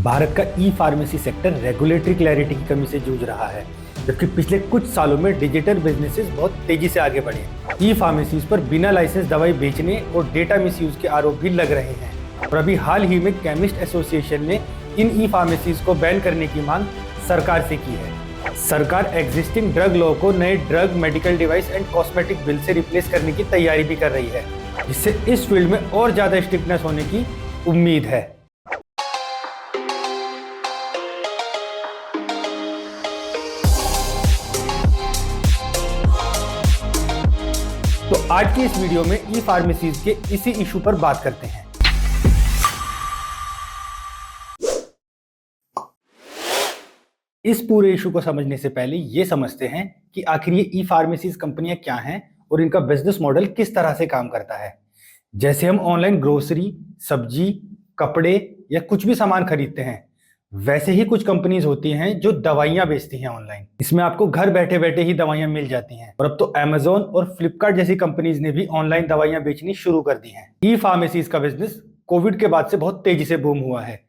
भारत का ई pharmacy sector regulatory clarity की कमी से जूझ रहा है, जबकि पिछले कुछ सालों में डिजिटल बिजनेसेस बहुत तेजी से आगे बढ़े। ई फार्मेसीज पर बिना लाइसेंस दवाई बेचने और डेटा मिसयूज के आरोप भी लग रहे हैं और अभी हाल ही में केमिस्ट एसोसिएशन ने इन ई फार्मेसीज को बैन करने की मांग सरकार से की है। सरकार एग्जिस्टिंग ड्रग लॉ को नए drug, medical device and cosmetic bill से रिप्लेस करने की तैयारी भी कर रही है, जिससे इस फील्ड में और ज्यादा स्ट्रिक्टनेस होने की उम्मीद है। तो आज की इस वीडियो में ई फार्मेसीज के इसी इशू पर बात करते हैं। इस पूरे इशू को समझने से पहले ये समझते हैं कि आखिर ये ई फार्मेसीज कंपनियां क्या हैं और इनका बिजनेस मॉडल किस तरह से काम करता है। जैसे हम ऑनलाइन ग्रोसरी, सब्जी, कपड़े या कुछ भी सामान खरीदते हैं, वैसे ही कुछ कंपनीज होती हैं जो दवाइयां बेचती हैं ऑनलाइन। इसमें आपको घर बैठे बैठे ही दवाइयां मिल जाती हैं और अब तो अमेज़न और फ्लिपकार्ट जैसी कंपनीज ने भी ऑनलाइन दवाइयां बेचनी शुरू कर दी हैं। ई फार्मेसीज का बिजनेस कोविड के बाद से बहुत तेजी से बूम हुआ है।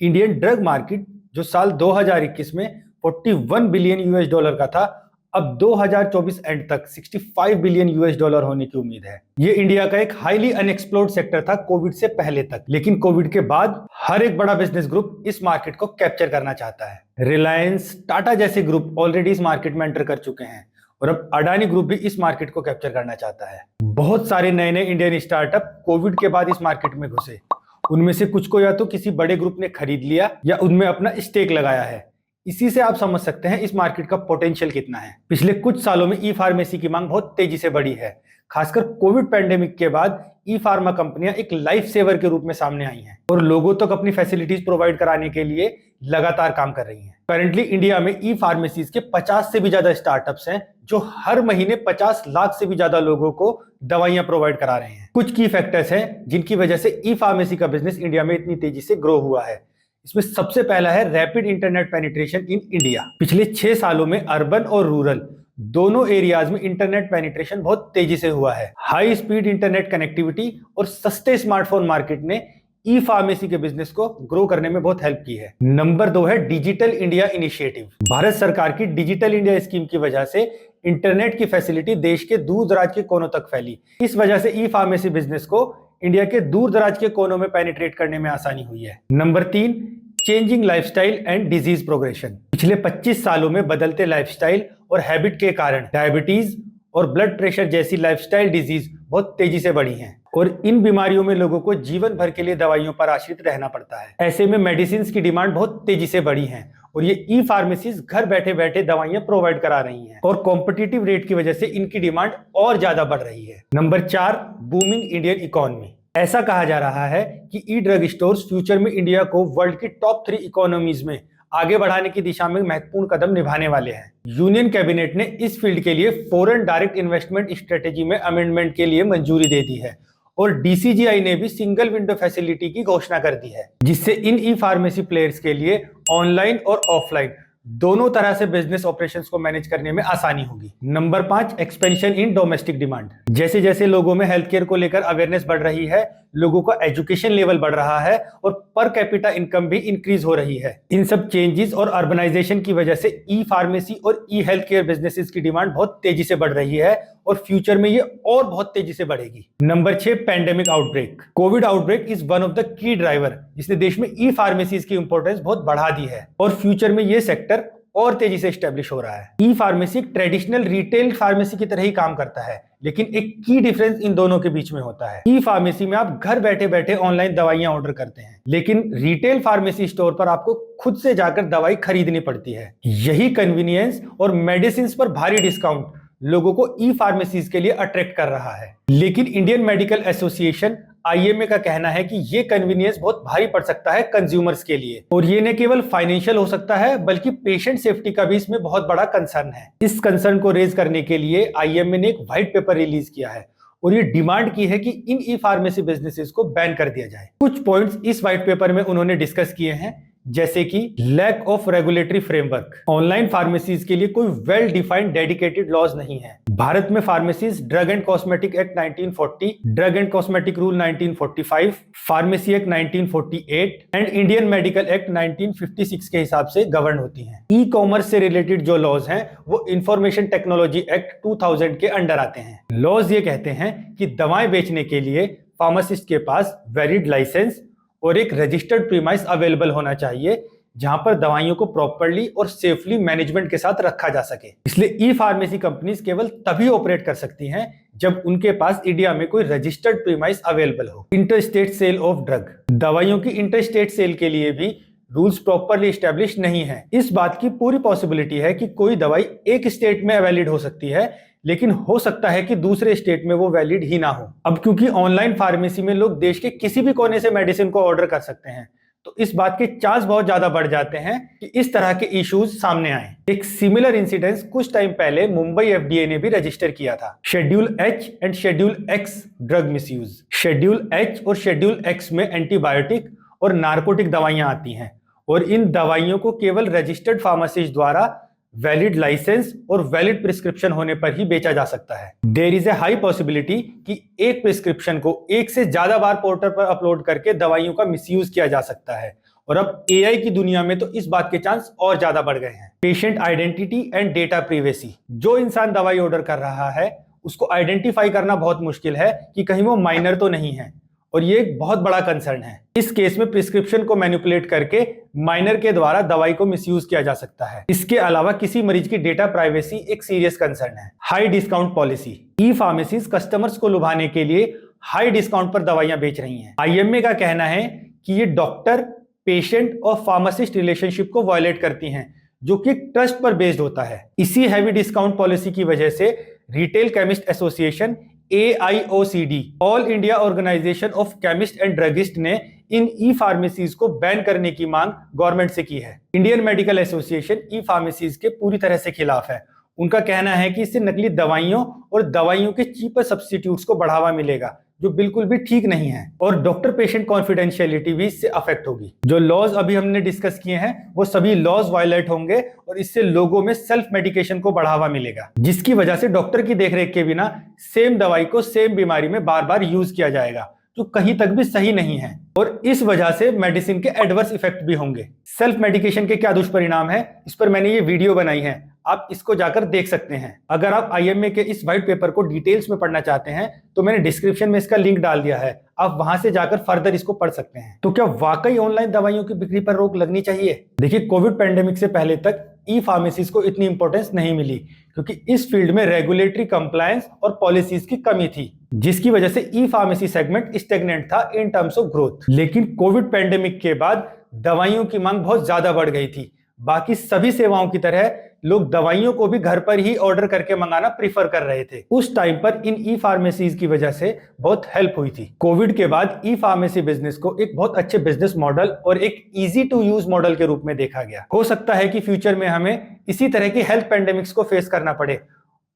इंडियन ड्रग मार्केट जो साल 2021 में 41 बिलियन यूएस डॉलर का था, अब 2024 एंड तक 65 बिलियन यूएस डॉलर होने की उम्मीद है। ये इंडिया का एक हाईली अनएक्सप्लोर्ड सेक्टर था कोविड से पहले तक, लेकिन कोविड के बाद हर एक बड़ा बिजनेस ग्रुप इस मार्केट को कैप्चर करना चाहता है। रिलायंस, टाटा जैसे ग्रुप ऑलरेडी इस मार्केट में एंटर कर चुके हैं और अब अडानी ग्रुप भी इस मार्केट को कैप्चर करना चाहता है। बहुत सारे नए नए इंडियन स्टार्टअप कोविड के बाद इस मार्केट में घुसे। उनमें से कुछ को या तो किसी बड़े ग्रुप ने खरीद लिया या उनमें अपना स्टेक लगाया है। इसी से आप समझ सकते हैं इस मार्केट का पोटेंशियल कितना है। पिछले कुछ सालों में ई फार्मेसी की मांग बहुत तेजी से बढ़ी है। खासकर कोविड पैंडेमिक के बाद ई फार्मा कंपनियां एक लाइफ सेवर के रूप में सामने आई हैं और लोगों तक अपनी फैसिलिटीज प्रोवाइड कराने के लिए लगातार काम कर रही हैं। करंटली इंडिया में ई फार्मेसीज के 50 से भी ज्यादा स्टार्टअप्स हैं जो हर महीने 50 लाख से भी ज्यादा लोगों को दवाइयां प्रोवाइड करा रहे हैं। कुछ की फैक्टर्स हैं जिनकी वजह से ई फार्मेसी का बिजनेस इंडिया में इतनी तेजी से ग्रो हुआ है। इसमें सबसे पहला है rapid internet penetration in India. पिछले 6 सालों में अर्बन और रूरल दोनों एरियाज में इंटरनेट पेनिट्रेशन बहुत तेजी से हुआ है। हाई स्पीड इंटरनेट कनेक्टिविटी और सस्ते स्मार्टफोन मार्केट ने ई फार्मेसी के बिजनेस को ग्रो करने में बहुत हेल्प की है। नंबर 2 है डिजिटल इंडिया इनिशिएटिव। भारत सरकार की डिजिटल इंडिया स्कीम की वजह से इंटरनेट की फैसिलिटी देश के दूर दराज के कोनों तक फैली। इस वजह से ई फार्मेसी बिजनेस को इंडिया के दूर दराज के कोनों में पेनिट्रेट करने में आसानी हुई है। Number 3, changing lifestyle and disease progression. पिछले 25 सालों में बदलते लाइफस्टाइल और हैबिट के कारण डायबिटीज और ब्लड प्रेशर जैसी लाइफस्टाइल डिजीज बहुत तेजी से बढ़ी हैं और इन बीमारियों में लोगों को जीवन भर के लिए दवाइयों पर आश्रित रहना पड़ता है। ऐसे में मेडिसिन की डिमांड बहुत तेजी से बढ़ी है और ये ई फार्मेसीज घर बैठे बैठे दवाइयां प्रोवाइड करा रही हैं और कॉम्पिटिटिव रेट की वजह से इनकी डिमांड और ज्यादा बढ़ रही है। Number 4, booming Indian economy. ऐसा कहा जा रहा है कि ई ड्रग स्टोर्स फ्यूचर में इंडिया को वर्ल्ड की टॉप 3 इकोनॉमीज में आगे बढ़ाने की दिशा में महत्वपूर्ण कदम निभाने वाले हैं। यूनियन कैबिनेट ने इस फील्ड के लिए फॉरेन डायरेक्ट इन्वेस्टमेंट स्ट्रेटेजी में अमेंडमेंट के लिए मंजूरी दे दी है और डीसीजीआई ने भी सिंगल विंडो फैसिलिटी की घोषणा कर दी है, जिससे इन ई फार्मेसी प्लेयर्स के लिए ऑनलाइन और ऑफलाइन दोनों तरह से बिजनेस ऑपरेशंस को मैनेज करने में आसानी होगी। Number 5, expansion in domestic demand. जैसे जैसे लोगों में हेल्थ केयर को लेकर अवेयरनेस बढ़ रही है, लोगों का एजुकेशन लेवल बढ़ रहा है और पर कैपिटा इनकम भी इंक्रीज हो रही है। इन सब चेंजेस और अर्बनाइजेशन की वजह से ई फार्मेसी और ई हेल्थ केयर बिजनेसेस की डिमांड बहुत तेजी से बढ़ रही है और फ्यूचर में ये और बहुत तेजी से बढ़ेगी। Number 6, pandemic outbreak. Covid outbreak is one of the key driver जिसने देश में ई फार्मेसीज की इंपॉर्टेंस बहुत बढ़ा दी है और फ्यूचर में ये सेक्टर और तेजी से एस्टेब्लिश हो रहा है। ई फार्मेसी ट्रेडिशनल रिटेल फार्मेसी की तरह ही काम करता है, लेकिन एक की डिफरेंस इन दोनों के बीच में होता है। ई फार्मेसी में आप घर बैठे बैठे ऑनलाइन दवाइयां ऑर्डर करते हैं, लेकिन रिटेल फार्मेसी स्टोर पर आपको खुद से जाकर दवाई खरीदनी पड़ती है। यही कन्वीनियंस और मेडिसिन पर भारी डिस्काउंट लोगों को ई फार्मेसीज के लिए अट्रैक्ट कर रहा है। लेकिन इंडियन मेडिकल एसोसिएशन आईएमए का कहना है कि ये कन्वीनियंस बहुत भारी पड़ सकता है कंज्यूमर्स के लिए और ये न केवल फाइनेंशियल हो सकता है बल्कि पेशेंट सेफ्टी का भी इसमें बहुत बड़ा कंसर्न है। इस कंसर्न को रेज करने के लिए आईएमए ने एक व्हाइट पेपर रिलीज किया है और ये डिमांड की है कि इन ई फार्मेसी बिजनेसेस को बैन कर दिया जाए। कुछ पॉइंट्स इस व्हाइट पेपर में उन्होंने डिस्कस किए हैं जैसे कि lack of regulatory framework. Online pharmacies के लिए कोई वेल डिफाइंड डेडिकेटेड लॉज नहीं है। भारत में pharmacies drug and cosmetic act 1940, drug and cosmetic rule 1945, pharmacy act 1948 and Indian medical act 1956 के हिसाब से गवर्न होती हैं। ई कॉमर्स से रिलेटेड जो लॉज हैं वो इंफॉर्मेशन टेक्नोलॉजी एक्ट 2000 के अंडर आते हैं। लॉज ये कहते हैं कि दवाएं बेचने के लिए फार्मासिस्ट के पास वैलिड लाइसेंस और एक रजिस्टर्ड प्रीमाइस अवेलेबल होना चाहिए जहां पर दवाइयों को प्रॉपर्ली और सेफली मैनेजमेंट के साथ रखा जा सके। इसलिए ई फार्मेसी कंपनीज केवल तभी ऑपरेट कर सकती हैं जब उनके पास इंडिया में कोई रजिस्टर्ड प्रीमाइस अवेलेबल हो। इंटरस्टेट सेल ऑफ ड्रग, दवाइयों की इंटरस्टेट सेल के लिए भी रूल्स प्रॉपर्ली एस्टेब्लिश नहीं है। इस बात की पूरी पॉसिबिलिटी है कि कोई दवाई एक स्टेट में वैलिड हो सकती है, लेकिन हो सकता है कि दूसरे स्टेट में वो वैलिड ही ना हो। अब क्योंकि ऑनलाइन फार्मेसी में लोग देश के किसी भी कोने से मेडिसिन को ऑर्डर कर सकते हैं, तो इस बात के चांस बहुत ज्यादा बढ़ जाते हैं कि इस तरह के इश्यूज सामने आए। एक सिमिलर इंसिडेंस कुछ टाइम पहले मुंबई एफडीए ने भी रजिस्टर किया था, schedule H and schedule X drug misuse. Schedule H और शेड्यूल एक्स में एंटीबायोटिक और नार्कोटिक दवाइयां आती हैं और इन दवाइयों को केवल रजिस्टर्ड फार्मासिस्ट द्वारा वैलिड लाइसेंस और वैलिड प्रिस्क्रिप्शन होने पर ही बेचा जा सकता है। There is a high possibility कि एक प्रिस्क्रिप्शन को एक से ज्यादा बार पोर्टल पर अपलोड करके दवाइयों का मिसयूज किया जा सकता है और अब एआई की दुनिया में तो इस बात के चांस और ज्यादा बढ़ गए हैं। Patient identity and data privacy, जो इंसान दवाई ऑर्डर कर रहा है उसको आइडेंटिफाई करना बहुत मुश्किल है कि कहीं वो माइनर तो नहीं है, और ये एक बहुत बड़ा कंसर्न है। इस केस में प्रिस्क्रिप्शन को मैनिपुलेट करके माइनर के द्वारा दवाई को मिसयूज किया जा सकता है। इसके अलावा किसी मरीज की डेटा प्राइवेसी एक सीरियस कंसर्न है। High discount policy, e pharmacies customers को लुभाने के लिए हाई डिस्काउंट पर दवाइयां बेच रही हैं। आईएमए का कहना है कि ये डॉक्टर, पेशेंट और फार्मासिस्ट रिलेशनशिप को वायलेट करती हैं, जो कि ट्रस्ट पर बेस्ड होता है। इसी हैवी डिस्काउंट पॉलिसी की वजह से retail chemist association AIOCD, all India organisation of chemist and druggist, ने इन ई फार्मेसीज को बैन करने की मांग गवर्नमेंट से की है। Indian medical association e pharmacies के पूरी तरह से खिलाफ है। उनका कहना है कि इससे नकली दवाइयों और दवाइयों के चीपर सब्स्टिट्यूट्स को बढ़ावा मिलेगा, जो बिल्कुल भी ठीक नहीं है, और डॉक्टर पेशेंट कॉन्फिडेंशियलिटी भी इससे अफेक्ट होगी। जो लॉज अभी हमने डिस्कस किए हैं वो सभी लॉज वायलेट होंगे और इससे लोगों में सेल्फ मेडिकेशन को बढ़ावा मिलेगा, जिसकी वजह से डॉक्टर की देखरेख के बिना सेम दवाई को सेम बीमारी में बार बार यूज किया जाएगा, जो कहीं तक भी सही नहीं है, और इस वजह से मेडिसिन के एडवर्स इफेक्ट भी होंगे। सेल्फ मेडिकेशन के क्या दुष्परिणाम है, इस पर मैंने ये वीडियो बनाई है, आप इसको जाकर देख सकते हैं। अगर आप आईएमए के इस व्हाइट पेपर को डिटेल्स में पढ़ना चाहते हैं तो मैंने डिस्क्रिप्शन में इसका लिंक डाल दिया है, आप वहां से जाकर फर्दर इसको पढ़ सकते हैं। तो क्या वाकई ऑनलाइन दवाइयों की बिक्री पर रोक लगनी चाहिए? देखिए, कोविड पेंडेमिक से पहले तक ई फार्मेसीज को इतनी इंपॉर्टेंस नहीं मिली, क्योंकि इस फील्ड में रेगुलेटरी कंप्लायंस और पॉलिसीज की कमी थी, जिसकी वजह से ई फार्मेसी सेगमेंट स्टेगनेंट था इन टर्म्स ऑफ ग्रोथ। लेकिन कोविड पेंडेमिक के बाद दवाइयों की मांग बहुत ज्यादा बढ़ गई थी। बाकी सभी सेवाओं की तरह लोग दवाइयों को भी घर पर ही ऑर्डर करके मंगाना प्रीफर कर रहे थे। उस टाइम पर इन ई फार्मेसीज की वजह से बहुत हेल्प हुई थी। कोविड के बाद ई फार्मेसी बिजनेस को एक बहुत अच्छे बिजनेस मॉडल और एक इजी टू यूज मॉडल के रूप में देखा गया। हो सकता है कि फ्यूचर में हमें इसी तरह की हेल्थ पेंडेमिक्स को फेस करना पड़े,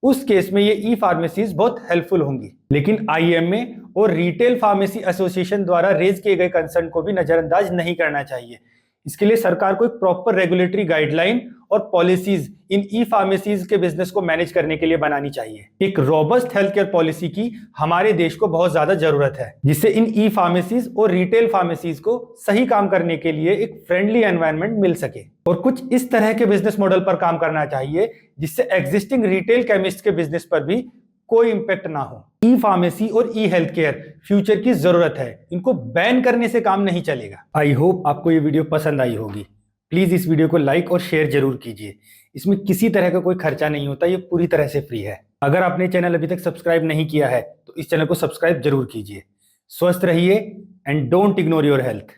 उस केस में ये ई फार्मेसीज बहुत हेल्पफुल होंगी। लेकिन आईएमए और रिटेल फार्मेसी एसोसिएशन द्वारा रेज किए गए कंसर्न को भी नजरअंदाज नहीं करना चाहिए। इसके लिए सरकार को एक प्रॉपर रेगुलेटरी गाइडलाइन और पॉलिसीज इन ई फार्मेसीज के बिजनेस को मैनेज करने के लिए बनानी चाहिए। एक रोबस्ट हेल्थ केयर पॉलिसी की हमारे देश को बहुत ज्यादा जरूरत है, जिससे इन ई फार्मेसीज और रिटेल फार्मेसीज को सही काम करने के लिए एक फ्रेंडली एनवायरनमेंट मिल सके। और कुछ इस तरह के बिजनेस मॉडल पर काम करना चाहिए जिससे एग्जिस्टिंग रिटेल केमिस्ट के बिजनेस पर भी कोई इंपैक्ट ना हो। ई फार्मेसी और ई हेल्थ केयर फ्यूचर की जरूरत है, इनको बैन करने से काम नहीं चलेगा। आई होप आपको ये वीडियो पसंद आई होगी। प्लीज इस वीडियो को लाइक और शेयर जरूर कीजिए। इसमें किसी तरह का कोई खर्चा नहीं होता, ये पूरी तरह से फ्री है। अगर आपने चैनल अभी तक सब्सक्राइब नहीं किया है तो इस चैनल को सब्सक्राइब जरूर कीजिए। स्वस्थ रहिए and don't ignore your health.